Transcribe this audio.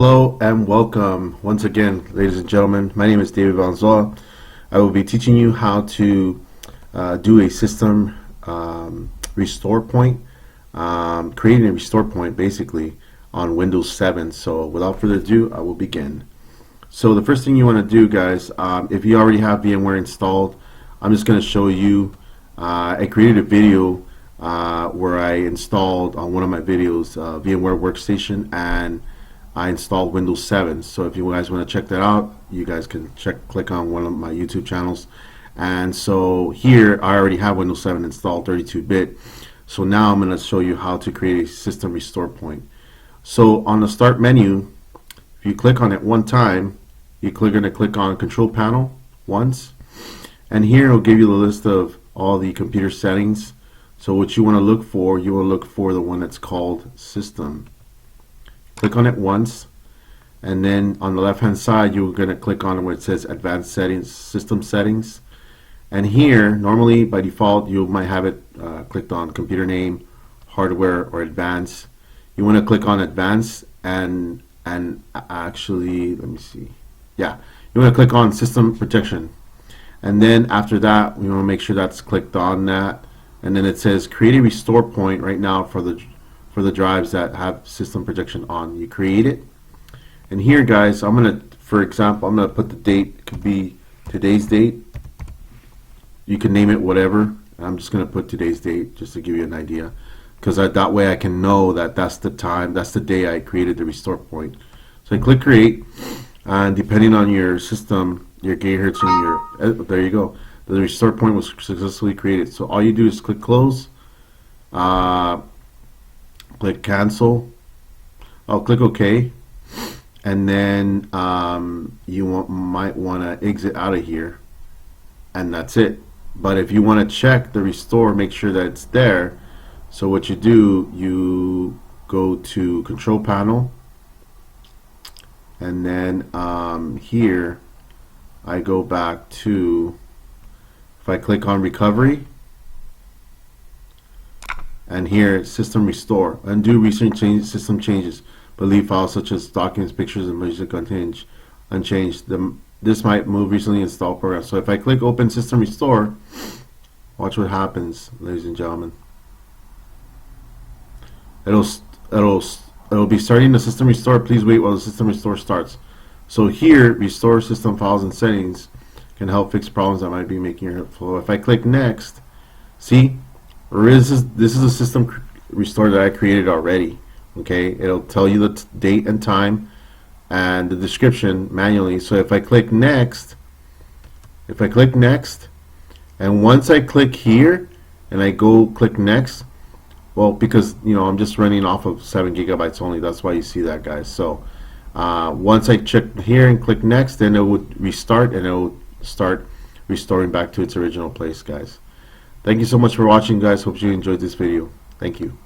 Hello and welcome once again, ladies and gentlemen. My name is David Valenzuela. I will be teaching you how to do a system restore point, creating a restore point basically on Windows 7. So without further ado, I will begin. So the first thing you want to do, guys, if you already have VMware installed, I'm just going to show you. I created a video where I installed on one of my videos VMware Workstation, and I installed Windows 7. So if you guys want to check that out, you guys can click on one of my YouTube channels. And so here I already have Windows 7 installed 32-bit. So now I'm going to show you how to create a system restore point. So on the start menu, if you click on it one time, you're going to click on Control Panel once, and here it'll give you the list of all the computer settings. So what you want to look for, you want to look for the one that's called System. Click on it once, and then on the left hand side you're going to click on where it says Advanced Settings, System Settings, and here normally by default you might have it clicked on Computer Name, Hardware, or Advanced. You want to click on Advanced, and actually let me see, yeah, you want to click on System Protection, and then after that we want to make sure that's clicked on that, and then it says create a restore point right now for the drives that have system protection on. You create it, and here, guys, I'm gonna, for example, I'm gonna put the date. It could be today's date. You can name it whatever. I'm just gonna put today's date just to give you an idea, because that way I can know that that's the time, that's the day I created the restore point. So I click create, and depending on your system, your gigahertz, and your there you go. The restore point was successfully created. So all you do is click close. Click cancel. I'll click OK, and then you might want to exit out of here, and that's it. But if you want to check the restore, make sure that it's there. So what you do, you go to Control Panel, and then here I go back to, if I click on Recovery, and here System Restore, undo recent system changes, but leave files such as documents, pictures, and music unchanged. This might move recently installed programs. So if I click Open System Restore, watch what happens, ladies and gentlemen. It'll be starting the system restore. Please wait while the system restore starts. So here, restore system files and settings can help fix problems that might be making your flow. If I click next, see, this is a system restore that I created already. Okay, it'll tell you the date and time and the description manually. So if I click next, and once I click here and I go click next, well, because I'm just running off of 7 gigabytes only, that's why you see that, guys. So once I check here and click next, then it would restart, and it will start restoring back to its original place, guys. Thank you so much for watching, guys. Hope you enjoyed this video. Thank you.